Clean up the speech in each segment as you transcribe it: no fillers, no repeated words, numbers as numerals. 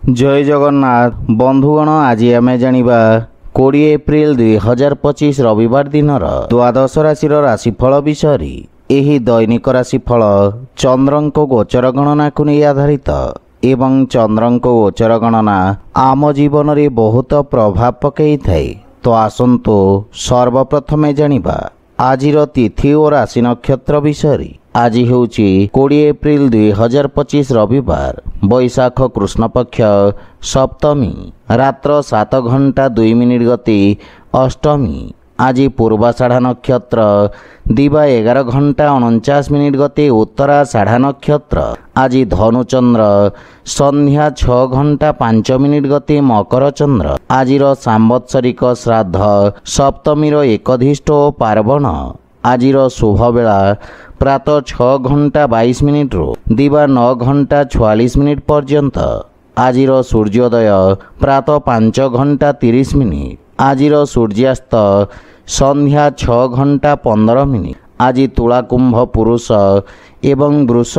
जय जगन्नाथ बंधुगण आज आम जानिबा 20 एप्रिल 2025 रविवार दिन द्वादश राशि राशिफल विषय। एही दैनिक राशिफल चंद्रंक गोचर गणना को नहीं आधारित एवं चंद्रंक गोचर गणना आम जीवन में बहुत प्रभाव पकई थाए। तो आसंतु सर्वप्रथमे जानिबा आजिर तिथि और राशि नक्षत्र विषय। आज होउची 20 एप्रिल 2025 रविवार बैशाख कृष्ण पक्ष सप्तमी रात्र 7 घंटा 2 मिनिट गति अष्टमी। आज पूर्वाषाढ़ा नक्षत्र दिवा 11 घंटा 49 मिनिट गति उत्तराषाढ़ा नक्षत्र। आज धनुचंद्र संध्या 6 घंटा 5 मिनिट गति मकर चंद्र। आजिर सांवत्सरिक श्राद्ध सप्तमीर एकधिष्ठ और पार्वण। आजिर शुभ बेला प्रातः 6 घंटा 22 मिनिट रु दिवा 9 घंटा 44 मिनिट पर्यंत। आजिर सूर्योदय प्रातः 5 घंटा 30 मिनिट। आजिर सूर्यास्त संध्या 6 घंटा 15 मिनिट। आज तुला कुंभ पुरुष एवं वृष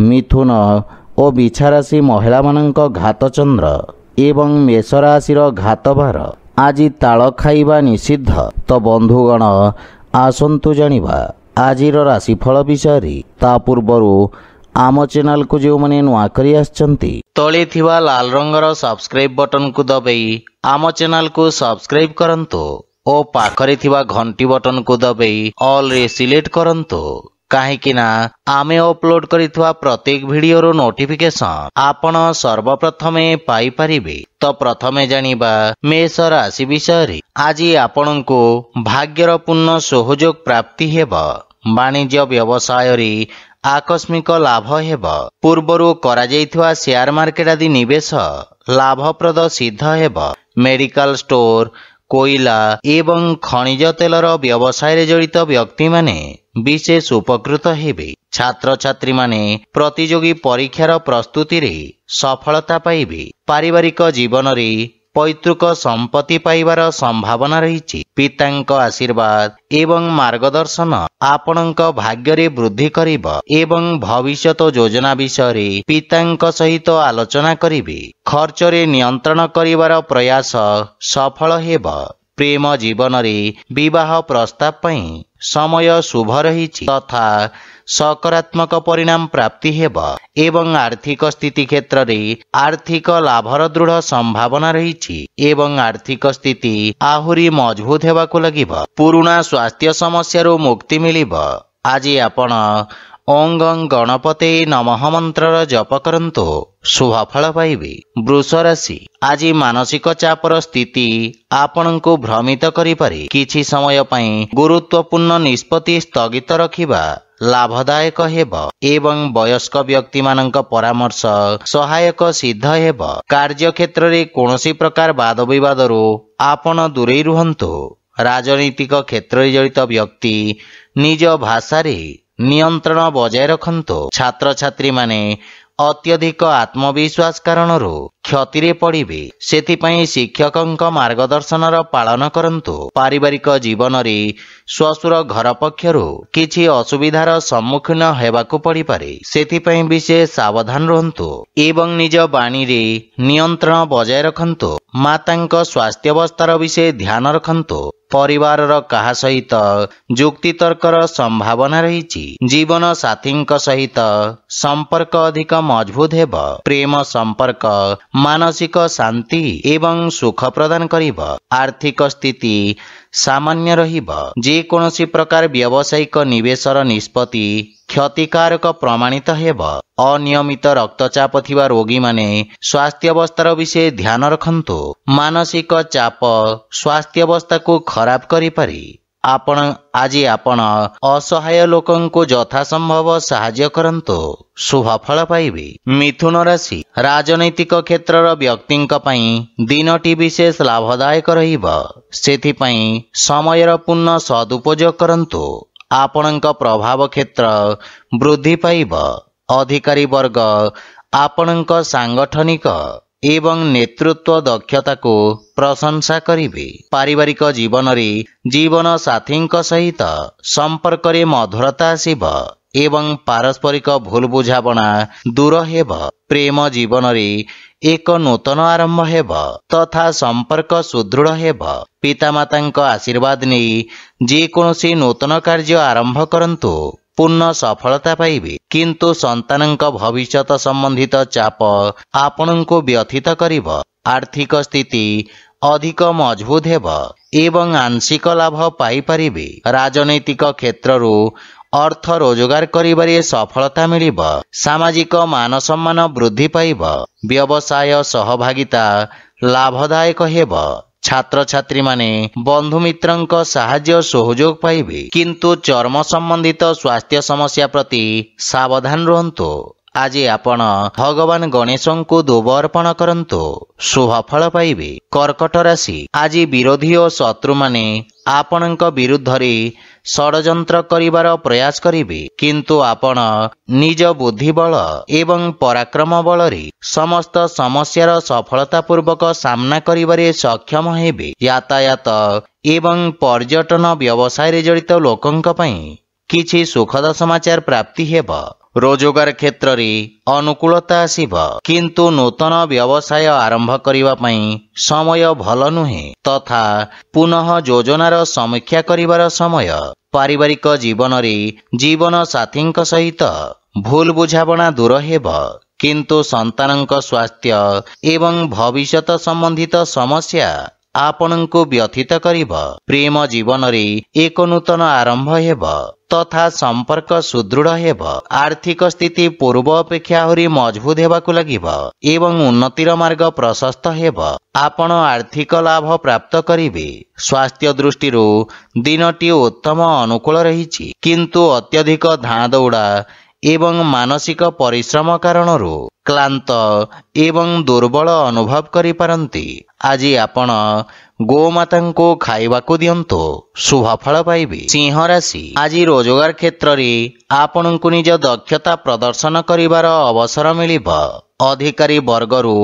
मिथुन और बिछा राशि महिला मानक घात चंद्र एवं मेष राशि घातभार। आज ताल खाइबा निषिद्ध। तो बंधुगण आसंतु जानिबा आजिर राशिफल विषय। ता पूर्वरु आम चैनल को जो मैंने नुआ करी आछंती तले थिबा लाल रंगर सब्सक्राइब बटन को दबाई आम चैनल को सब्सक्राइब करंतु और पाखरे थिबा घंटी बटन को दबाई ऑल रे सिलेक्ट करंतु काहेकि ना आमे अपलोड करिथवा प्रत्येक वीडियो नोटिफिकेशन आपण सर्वप्रथमे पाई परिबे। तो प्रथमे जानिबा मेष राशि विषय। आज आपनको भाग्यर पूर्ण सहयोग प्राप्ति हेब। वाणिज्य व्यवसाय रे आकस्मिक लाभ हेब। पूर्वरु करा जाइथवा शेयर मार्केट आदि निवेश लाभप्रद सिद्ध हेब। मेडिकल स्टोर कोईला एवं खनिज तेलर व्यवसाय रे जड़ित व्यक्ति माने विशेष उपकृत हेबे। छात्र छात्री माने प्रतियोगी परीक्षार प्रस्तुति रे सफलता पाइबे। पारिवारिक जीवन रे पैतृक संपत्ति पाइबार संभावना रही। पितांक आशीर्वाद एवं मार्गदर्शन आपणक भाग्य रे वृद्धि करिब एवं भविष्यत योजना विषय रे पितांक सहित आलोचना करिबे। खर्च रे नियंत्रण करिवार प्रयास सफल हेब। प्रेम जीवन रे विवाह प्रस्ताव पई समय शुभ रही तथा सकारात्मक परिणाम प्राप्ति हेब एवं आर्थिक स्थिति क्षेत्र रे आर्थिक लाभर दृढ़ संभावना रही एवं आर्थिक स्थिति आहुरी मजबूत हेबाकु लागिब। पुराना स्वास्थ्य समस्या रो मुक्ति मिलिब। आज आपण ओं गणपते नमः मंत्र जप करंतु शुभ फल पाइबे। वृष राशि। आज मानसिक चापर स्थिति आपण को भ्रमित करि पारे। किछि समय पई गुरुत्वपूर्ण निष्पत्ति स्थगित रखिबा लाभदायक हेब एवं वयस्क व्यक्ति मानक परामर्श सहायक सिद्ध हेब। कार्य क्षेत्र रे कोनोसी प्रकार वाद विवाद रो आपण दूरे रुहंतु। राजनीतिक क्षेत्र रे जड़ित व्यक्ति निज भाषा रे नियंत्रण बजाय रखंतु। छात्र छात्री माने अत्यधिक आत्मविश्वास कारणरू क्षति रे पड़िबे। सेथिपई शिक्षकंक मार्गदर्शनर पालन करंतु। पारिवारिक जीवन रे श्वशुर घर पक्षरु किछि असुविधार सम्मुखीन हेबाकु पड़ी पारे। सेथिपई विशेष सावधान रहंतु एवं निज वाणी रे नियंत्रण बजाय रखंतु। मातांक स्वास्थ्य अवस्थार विषय ध्यान रखंतु। परिवारर काहा सहित जुक्ति तर्कर संभावना रही। जीवन साथींक सहित संपर्क अधिक मजबूत हेब। प्रेम संपर्क मानसिक शांति एवं सुख प्रदान करिब। आर्थिक स्थिति सामान्य रहिब। जे कोनोसी प्रकार व्यावसायिक निवेशर निष्पत्ति क्षतिकारक प्रमाणित हेब। अनियमित रक्तचाप थिबा रोगी माने स्वास्थ्य अवस्थार विषय ध्यान रखंतु। मानसिक चाप स्वास्थ्य अवस्था को खराब करि पारि। आज आपण असहाय लोकन को यथा संभव सहाय्य करंतु शुभ फल पाइबे। मिथुन राशि। राजनैतिक क्षेत्रर व्यक्तिंक पई दिनटी विशेष लाभदायक रहिब। सेथिपई समयर पूर्ण सदुपयोग करंतु। आपणक प्रभाव क्षेत्र वृद्धि पाइब। अधिकारी वर्ग आपणक सांगठनिक एवं नेतृत्व दक्षता को प्रशंसा करिवे। पारिवारिक जीवन रे जीवन साथींक सहित संपर्क रे मधुरता आसिब एवं पारस्परिक भूल बुझाबना दूर हेब। प्रेम जीवन रे एक नूतन आरंभ हेब तथा संपर्क सुदृढ़ हेब। पितामातांक आशीर्वाद नहीं जेकोसी नूतन कार्य आरंभ करंतु पूर्ण सफलता पाइबे, किंतु संतानंक भविष्यत संबंधित चाप आपणको व्यथित करिब। आर्थिक स्थिति अधिक मजबूत हेब एवं आंशिक लाभ पाई परिबे। राजनैतिक क्षेत्ररू अर्थ रोजगार करिबारे सफलता मिलिब। सामाजिक मान सम्मान वृद्धि पाइब। व्यवसाय सहभागिता लाभदायक हेब। छात्र छात्री माने बंधु मित्रंक साहाय्य सहयोग पाइबे, किंतु चर्म संबंधित स्वास्थ्य समस्या प्रति सावधान रहंतु। आज आपण भगवान गणेशं को दुब अर्पण करंतु, शुभ फल पाइबे। कर्कट राशि, आज विरोधी और शत्रु माने आपणक विरुद्ध रे षडयंत्र करिवार प्रयास करिवे, किंतु आपण निज बुद्धि बल एवं पराक्रम बल रे समस्त समस्यार सफलतापूर्वक सामना करिवारे सक्षम हेबे। यातायात एवं पर्यटन व्यवसाय रे जड़ित लोकंक पई किछि सुखद समाचार प्राप्ति हेब। रोजगार क्षेत्र रे अनुकूलता आसिब, किंतु नूतन व्यवसाय आरंभ करिवा पई समय भल नुहे तथा पुनः योजनार समीक्षा करिवार समय। पारिवारिक जीवन रे जीवन साथींक सहित भूल बुझाबणा दूर हेब, किंतु संतानंक स्वास्थ्य एवं भविष्यत संबंधित समस्या आपणको व्यथित करिब। प्रेम जीवन रे एक नूतन आरंभ हेब तथा संपर्क सुदृढ़ हेब। आर्थिक स्थिति पूर्व अपेक्षा आहुरी मजबूत हेबाकु लागिब एवं उन्नतिर मार्ग प्रशस्त हेब। आपण आर्थिक लाभ प्राप्त करिवे। स्वास्थ्य दृष्टिरू दिनटी उत्तम अनुकूल रहिछि, किंतु अत्यधिक धां दौड़ा एवं मानसिक परिश्रम कारणरू क्लांत एवं दुर्बल अनुभव करि पारंती। आज आपण गोमाता को खाइबाकू दियंतु, शुभ फल पाइबे। सिंह राशि, आज रोजगार क्षेत्र रे आपणको निज दक्षता प्रदर्शन करिवार अवसर मिलिब। अधिकारी वर्गरू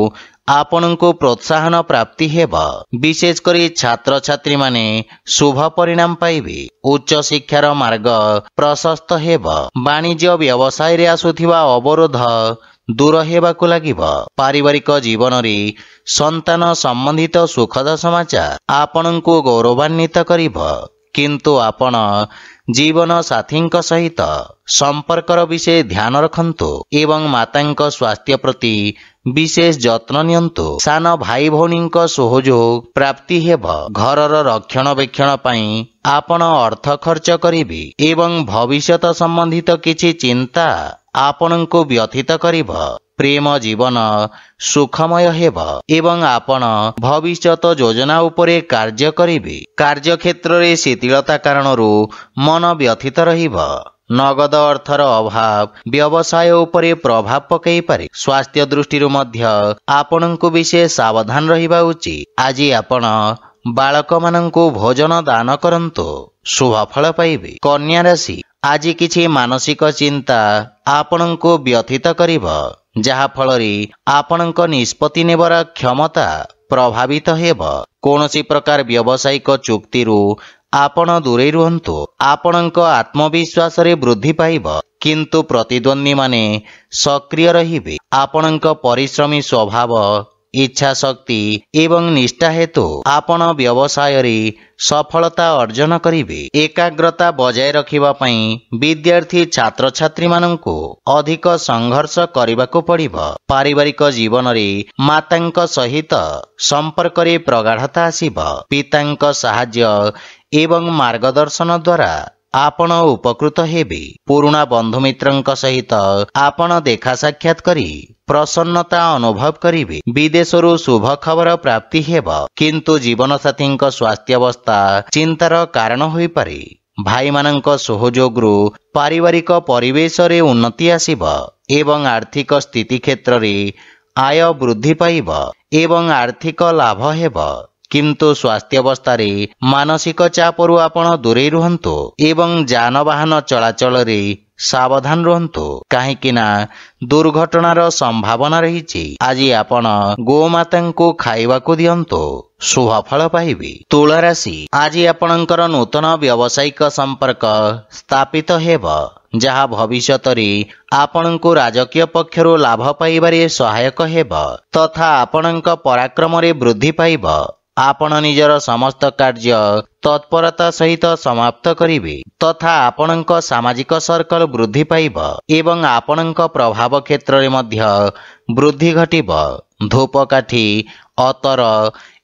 आपणको प्रोत्साहन प्राप्ति हेब। विशेष करी छात्र छात्री माने शुभ परिणाम पाइबे। उच्च शिक्षार मार्ग प्रशस्त हेब। वाणिज्य व्यवसाय रे आसुथिबा अवरोध दूर हेबाकू लागिब। पारिवारिक जीवन रे संतान संबंधित सुखद समाचार आपणको गौरवान्वित करिब, किंतु आपण जीवन साथींक सहित संपर्कर विषय ध्यान रखंतु एवं मातांक स्वास्थ्य प्रति विशेष जत्न नियंतु। सान भाई भौणींक सहयोग प्राप्ति हेब। घरर रक्षणाबेक्षण पई आपण अर्थ खर्च करिबे एवं भविष्यत संबंधित किछि चिंता आपणको व्यथित करिब। प्रेम जीवन सुखमय हेब एवं आपण भविष्यत योजना उपरे कार्य करिबे। कार्य क्षेत्र रे शिथिलता कारणरू मन व्यथित रहिब। नगद अर्थर अभाव व्यवसाय उपरे प्रभाव पकई पारे। स्वास्थ्य दृष्टि मध्य आपणको विशेष सावधान रहिबा उचित। आज आपण बालक मानंको भोजन दान करंतु, शुभ फल पाइबे। कन्या राशि, आज किछि मानसिक चिंता आपणको व्यथित करिब, जहा फलरे आपणको निष्पत्ति नेबार क्षमता प्रभावित हेब। कोनोसी प्रकार व्यावसायिक चुक्तिरू आपण दूरे रुहंतु। आपणको आत्मविश्वास रे वृद्धि पाइब, किंतु प्रतिद्वंदी माने सक्रिय रहिबे। आपणको परिश्रमी स्वभाव इच्छा शक्ति एवं निष्ठा हेतु आपण व्यवसाय रे सफलता अर्जन करिवे। एकाग्रता बजाय रखिबा पई विद्यार्थी छात्र छात्री मानंको अधिक संघर्ष करिबाको पड़िब। पारिवारिक जीवन रे मातांक सहित संपर्क रे प्रगाढ़ता आसीब। पितांक सहाय्य एवं मार्गदर्शन द्वारा आपण उपकृत हेबे। पुराणा बंधु मित्रंक सहित आपण देखा साक्षात करी प्रसन्नता अनुभव करिवे। विदेशरू शुभ खबर प्राप्ति हेब, किंतु जीवन साथींक स्वास्थ्यावस्था चिंतार कारण होई पारे। भाई मानंक सहयोगरू पारिवारिक परिवेश रे उन्नति आसीब एवं आर्थिक स्थिति क्षेत्र रे आय वृद्धि पाइब एवं आर्थिक लाभ हेब। किंतु स्वास्थ्यावस्था मानसिक चापरू आपण दूरे रुहंतु एवं जानवाहन चलाचल रे सावधान रुहंतु कहीं दुर्घटनार संभावना रही। आज आपण गोमाता को खाइबा को दियंतु शुभफल पाइबे। तुला राशि आज आपणकर नूतन व्यावसायिक संपर्क स्थापित हेब जहा भविष्यत रे आपणको राजकीय पक्षरु लाभ पाइबारे सहायक हेब तथा आपणक पराक्रम रे वृद्धि पाइब। आपण निजर समस्त कार्य तत्परता सहित समाप्त करिवे तथा आपणक सामाजिक सर्कल वृद्धि पाइब एवं आपणक प्रभाव क्षेत्र रे मध्य वृद्धि घटिब। धूपकाठी अतर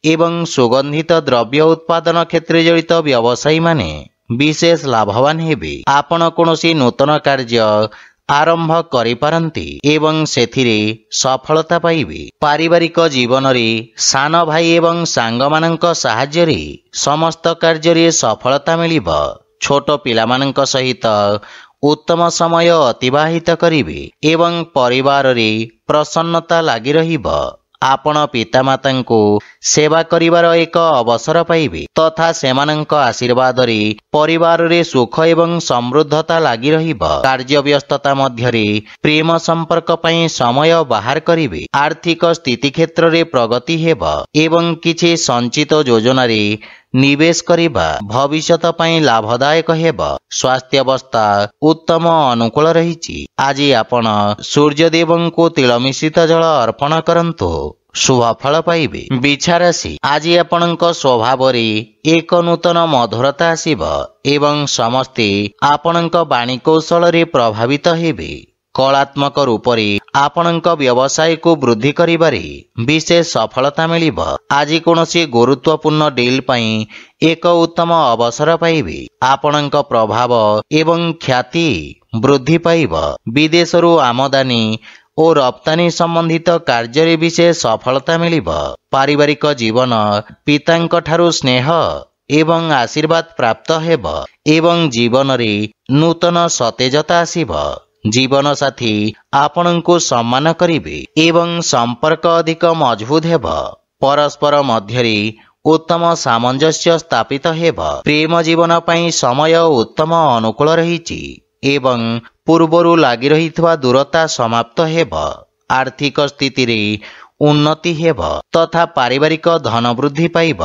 एवं सुगंधित द्रव्य उत्पादन क्षेत्र जड़ित व्यवसायी माने विशेष लाभवान हेबे। आपण कोनोसी नूतन कार्य आरंभ करिपारंती एवं सेथिरे सफलता पाइबे। पारिवारिक जीवन रे सान भाई एवं सांगमानंक सहाय्य रे समस्त कार्य रे सफलता मिलिब। छोट पिलामानंक सहित उत्तम समय अतिबाहित करिवे एवं परिवार रे प्रसन्नता लागि रहिब। आपण पितामाता को सेवा करिवार एक अवसर पाइबे तथा सेमानंक आशीर्वाद रे परिवार रे सुख एवं समृद्धता लागि रहिब। कार्य व्यस्तता मध्य रे प्रेम संपर्क पई समय बाहर करिवे। आर्थिक स्थिति क्षेत्र रे प्रगति हेब एवं किछि संचित योजना रे निवेश करिबा भविष्यत पई लाभदायक हेब। स्वास्थ्य अवस्था उत्तम अनुकूल रहिछि। आज आपण सूर्यदेवं को तिल मिश्रित जल अर्पण करंतु शुभफल पाइबे। बिछा राशि आज आपणक स्वभाव रे एक नूतन मधुरता आसिब एवं समस्ते आपणक वाणी कौशल रे प्रभावित हेबे। कलात्मक रूप रे आपणक व्यवसाय को वृद्धि करिबारे विशेष सफलता मिलिब। आज कोनोसी गुरुत्वपूर्ण डील पई एक उत्तम अवसर पाइबे। आपणक प्रभाव एवं ख्याति वृद्धि पाइब। विदेशरू आमदानी और रप्तानी संबंधित कार्य रे विशेष सफलता मिलिब। पारिवारिक जीवन पितांक ठारू स्नेह एवं आशीर्वाद प्राप्त हेब एवं जीवन रे नूतन सतेजता आसिब। जीवन साथी आपणको सम्मान करिवे एवं संपर्क अधिक मजबूत हेब। परस्पर मध्यरे उत्तम सामंजस्य स्थापित हेब। प्रेम जीवन पई समय उत्तम अनुकूल रहिछि एवं पूर्वरु लागि रहितवा दूरता समाप्त हेब। आर्थिक स्थिति रे उन्नति हेब तथा पारिवारिक धन वृद्धि पाइब।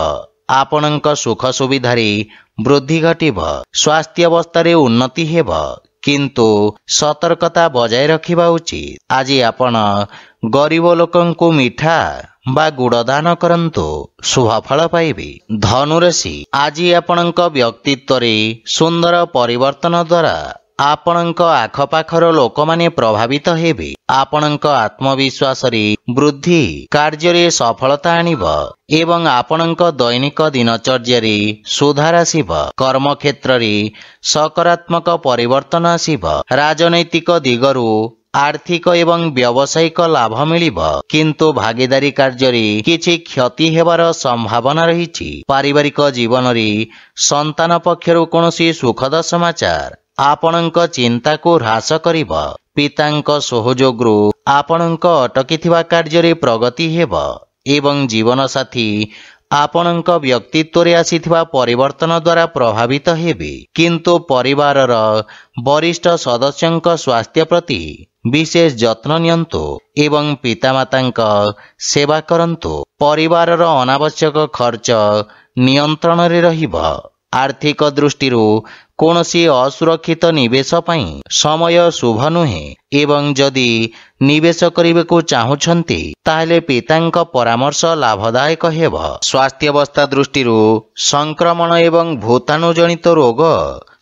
आपणक सुख सुविधा रे वृद्धि घटिब। स्वास्थ्य अवस्था रे उन्नति हेब किंतु सतर्कता बजाय रखिबा उचित। आज आपण गरीब लोकंकु मिठा बा गुड़ दान करंतु शुभफल पाइबे। धनुराशि आज आपणक व्यक्तित्व रे सुंदर परिवर्तन द्वारा आपणक आखपाखर लोक माने प्रभावित हेबे। आपणक आत्मविश्वास रे वृद्धि कार्य रे सफलता आनिब एवं आपणक दैनिक दिनचर्या रे सुधार आसिब। कर्म क्षेत्र रे सकारात्मक परिवर्तन आसिब। राजनैतिक दिगरु आर्थिक एवं व्यावसायिक लाभ मिलिब किंतु भागीदारी कार्य रे किछि क्षति हेबार संभावना रहिछि। पारिवारिक जीवन रे संतान पक्षरु कोनोसी सुखद समाचार आपणक चिंता को ह्रास करिब। पितांक सहयोगरु आपणक अटकिथिबा कार्य रे प्रगति हेब एवं जीवन साथी आपणक व्यक्तित्व रे आसीथिबा परिवर्तन द्वारा प्रभावित हेबे किंतु परिवारर वरिष्ठ सदस्यंक स्वास्थ्य प्रति विशेष जत्न नियंतु एवं पितामातांक सेवा करंतु। परिवारर अनावश्यक खर्च नियंत्रण रे रहिब। आर्थिक दृष्टिरू कोनोसी असुरक्षित निवेश पई समय शुभ नुहे एवं जदि निवेश करिबेको चाहुछंती ताहेले पितांक परामर्श लाभदायक हेब। स्वास्थ्य अवस्था दृष्टिरू संक्रमण एवं भूताणु जनित रोग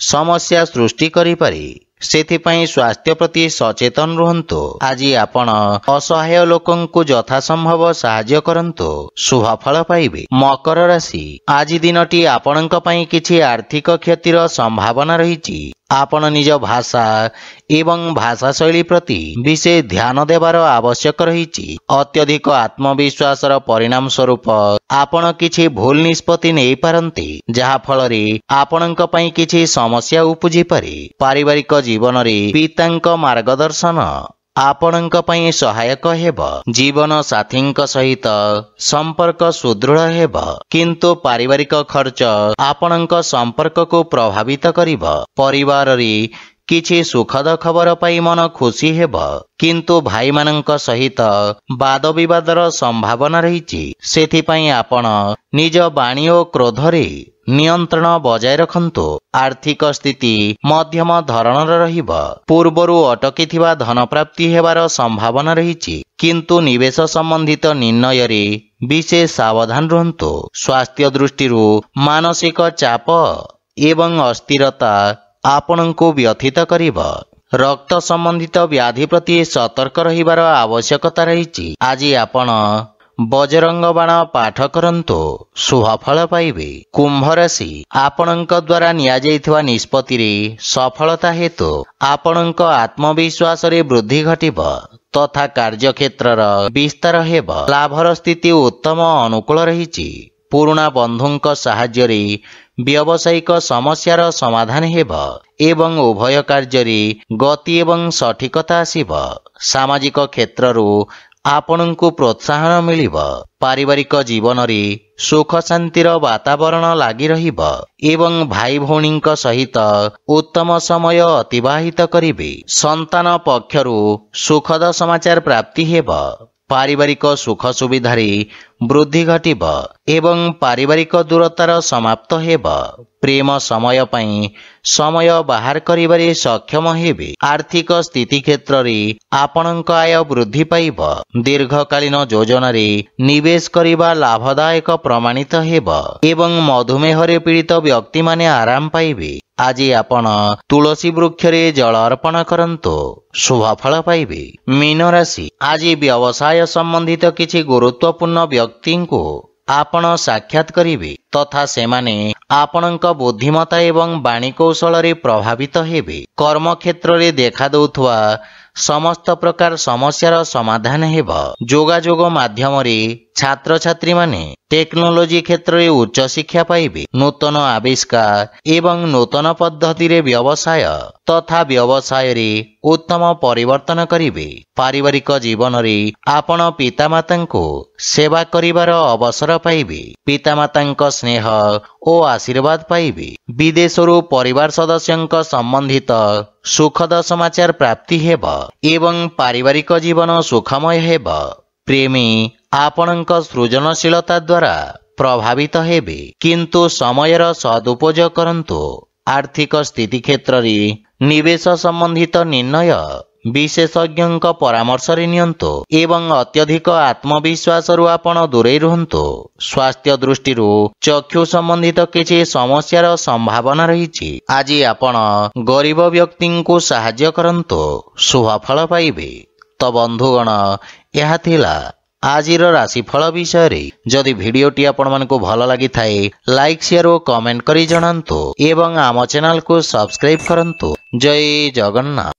समस्या सृष्टि करि पारे। सेथिपाई स्वास्थ्य प्रति सचेतन रुहंतु। आज आपण असहाय लोकंकु यथासंभव साहाय्य करंतु शुभफल पाइबे। मकर राशि आज दिनटी आपणक पई किछि आर्थिक क्षतिर संभावना रहिछि। आपण निज भाषा एवं भाषा शैली प्रति विशेष ध्यान देवार आवश्यक रहिछि। अत्यधिक आत्मविश्वासर परिणाम स्वरूप आपण किछि भूल निष्पत्ति नै पारंती जहा फल रे आपणक पई किछि समस्या उपजि पारे। पारिवारिक जीवन रे पितांक मार्गदर्शन ଆପଣଙ୍କ ପାଇଁ ସହାୟକ ହେବ। ଜୀବନ ସାଥୀଙ୍କ ସହିତ ସମ୍ପର୍କ ସୁଦୃଢ଼ ହେବ, କିନ୍ତୁ ପାରିବାରିକ ଖର୍ଚ୍ଚ ଆପଣଙ୍କ ସମ୍ପର୍କକୁ ପ୍ରଭାବିତ କରିବ। ପରିବାରରେ କିଛି ସୁଖଦ ଖବର ପାଇ ମନ ଖୁସି ହେବ, କିନ୍ତୁ ଭାଇମାନଙ୍କ ସହିତ ବାଦ ବିବାଦର ସମ୍ଭାବନା ରହିଛି। ସେଥିପାଇଁ ଆପଣ ନିଜ ବାଣୀ ଓ କ୍ରୋଧରେ ନିୟନ୍ତ୍ରଣ ବଜାୟ ରଖନ୍ତୁ। ଆର୍ଥିକ ସ୍ଥିତି ମଧ୍ୟମ ଧରଣର ରହିବ। ପୂର୍ବରୁ ଅଟକିଥିବା ଧନପ୍ରାପ୍ତି ହେବାର ସମ୍ଭାବନା ରହିଛି, କିନ୍ତୁ ନିବେଶ ସମ୍ବନ୍ଧିତ ନିର୍ଣ୍ଣୟରେ ବିଶେଷ ସାବଧାନ ରୁହନ୍ତୁ। ସ୍ୱାସ୍ଥ୍ୟ ଦୃଷ୍ଟିରୁ ମାନସିକ ଚାପ ଏବଂ ଅସ୍ଥିରତା ଆପଣଙ୍କୁ ବ୍ୟଥିତ କରିବ। ରକ୍ତ ସମ୍ବନ୍ଧିତ ବ୍ୟାଧି ପ୍ରତି ସତର୍କ ରହିବାର ଆବଶ୍ୟକତା ରହିଛି। ଆଜି ଆପଣ ବଜରଙ୍ଗ ବାଣ ପାଠ କରନ୍ତୁ, ଶୁଭଫଳ ପାଇବେ। କୁମ୍ଭ ରାଶି, ଆପଣଙ୍କ ଦ୍ୱାରା ନିଆଯାଇଥିବା ନିଷ୍ପତ୍ତିରେ ସଫଳତା ହେତୁ ଆପଣଙ୍କ ଆତ୍ମବିଶ୍ୱାସରେ ବୃଦ୍ଧି ଘଟିବ ତଥା କାର୍ଯ୍ୟକ୍ଷେତ୍ରର ବିସ୍ତାର ହେବ। ଲାଭର ସ୍ଥିତି ଉତ୍ତମ ଅନୁକୂଳ ରହିଛି। ପୁରୁଣା ବନ୍ଧୁଙ୍କ ସାହାଯ୍ୟରେ ବ୍ୟବସାୟିକ ସମସ୍ୟାର ସମାଧାନ ହେବ ଏବଂ ଉଭୟ କାର୍ଯ୍ୟରେ ଗତି ଏବଂ ସଠିକତା ଆସିବ। ସାମାଜିକ କ୍ଷେତ୍ରରୁ ଆପଣଙ୍କୁ ପ୍ରୋତ୍ସାହନ ମିଳିବ। ପାରିବାରିକ ଜୀବନରେ ସୁଖ ଶାନ୍ତିର ବାତାବରଣ ଲାଗି ରହିବ ଏବଂ ଭାଇ ଭଉଣୀଙ୍କ ସହିତ ଉତ୍ତମ ସମୟ ଅତିବାହିତ କରିବେ। ସନ୍ତାନ ପକ୍ଷରୁ ସୁଖଦ ସମାଚାର ପ୍ରାପ୍ତି ହେବ। ପାରିବାରିକ ସୁଖ ସୁବିଧାରେ ବୃଦ୍ଧି ଘଟିବ ଏବଂ ପାରିବାରିକ ଦୂରତାର ସମାପ୍ତ ହେବ। ପ୍ରେମ ସମୟ ପାଇଁ ସମୟ ବାହାର କରିବାରେ ସକ୍ଷମ ହେବେ। ଆର୍ଥିକ ସ୍ଥିତି କ୍ଷେତ୍ରରେ ଆପଣଙ୍କ ଆୟ ବୃଦ୍ଧି ପାଇବ। ଦୀର୍ଘକାଳୀନ ଯୋଜନାରେ ନିବେଶ କରିବା ଲାଭଦାୟକ ପ୍ରମାଣିତ ହେବ ଏବଂ ମଧୁମେହରେ ପୀଡ଼ିତ ବ୍ୟକ୍ତିମାନେ ଆରାମ ପାଇବେ। ଆଜି ଆପଣ ତୁଳସୀ ବୃକ୍ଷରେ ଜଳ ଅର୍ପଣ କରନ୍ତୁ, ଶୁଭଫଳ ପାଇବେ। ମୀନ ରାଶି, ଆଜି ବ୍ୟବସାୟ ସମ୍ବନ୍ଧିତ କିଛି ଗୁରୁତ୍ୱପୂର୍ଣ୍ଣ ବ୍ୟକ୍ତିଙ୍କୁ ଆପଣ ସାକ୍ଷାତ କରିବେ ତଥା ସେମାନେ ଆପଣଙ୍କ ବୁଦ୍ଧିମତା ଏବଂ ବାଣୀ କୌଶଳରେ ପ୍ରଭାବିତ ହେବେ। କର୍ମକ୍ଷେତ୍ରରେ ଦେଖାଦେଉଥିବା ସମସ୍ତ ପ୍ରକାର ସମସ୍ୟାର ସମାଧାନ ହେବ। ଯୋଗାଯୋଗ ମାଧ୍ୟମରେ ଛାତ୍ରଛାତ୍ରୀମାନେ ଟେକ୍ନୋଲୋଜି କ୍ଷେତ୍ରରେ ଉଚ୍ଚ ଶିକ୍ଷା ପାଇବେ। ନୂତନ ଆବିଷ୍କାର ଏବଂ ନୂତନ ପଦ୍ଧତିରେ ବ୍ୟବସାୟ ତଥା ବ୍ୟବସାୟରେ ଉତ୍ତମ ପରିବର୍ତ୍ତନ କରିବେ। ପାରିବାରିକ ଜୀବନରେ ଆପଣ ପିତାମାତାଙ୍କୁ ସେବା କରିବାର ଅବସର ପାଇବେ। ପିତାମାତାଙ୍କ ସ୍ନେହ ଓ ଆଶୀର୍ବାଦ ପାଇବେ। ବିଦେଶରୁ ପରିବାର ସଦସ୍ୟଙ୍କ ସମ୍ବନ୍ଧିତ ସୁଖଦ ସମାଚାର ପ୍ରାପ୍ତି ହେବ ଏବଂ ପାରିବାରିକ ଜୀବନ ସୁଖମୟ ହେବ। ପ୍ରେମୀ ଆପଣଙ୍କ ସୃଜନଶୀଳତା ଦ୍ୱାରା ପ୍ରଭାବିତ ହେବେ, କିନ୍ତୁ ସମୟର ସଦୁପଯୋଗ କରନ୍ତୁ। ଆର୍ଥିକ ସ୍ଥିତି କ୍ଷେତ୍ରରେ ନିବେଶ ସମ୍ବନ୍ଧିତ ନିର୍ଣ୍ଣୟ ବିଶେଷଜ୍ଞଙ୍କ ପରାମର୍ଶରେ ନିଅନ୍ତୁ ଏବଂ ଅତ୍ୟଧିକ ଆତ୍ମବିଶ୍ୱାସରୁ ଆପଣ ଦୂରେଇ ରୁହନ୍ତୁ। ସ୍ୱାସ୍ଥ୍ୟ ଦୃଷ୍ଟିରୁ ଚକ୍ଷୁ ସମ୍ବନ୍ଧିତ କିଛି ସମସ୍ୟାର ସମ୍ଭାବନା ରହିଛି। ଆଜି ଆପଣ ଗରିବ ବ୍ୟକ୍ତିଙ୍କୁ ସାହାଯ୍ୟ କରନ୍ତୁ, ଶୁଭଫଳ ପାଇବେ। ତ ବନ୍ଧୁଗଣ, ଏହା ଥିଲା ଆଜିର ରାଶିଫଳ ବିଷୟରେ। ଯଦି ଭିଡ଼ିଓଟି ଆପଣମାନଙ୍କୁ ଭଲ ଲାଗିଥାଏ, ଲାଇକ୍, ସେୟାର ଓ କମେଣ୍ଟ କରି ଜଣାନ୍ତୁ ଏବଂ ଆମ ଚ୍ୟାନେଲକୁ ସବସ୍କ୍ରାଇବ୍ କରନ୍ତୁ। ଜୟ ଜଗନ୍ନାଥ।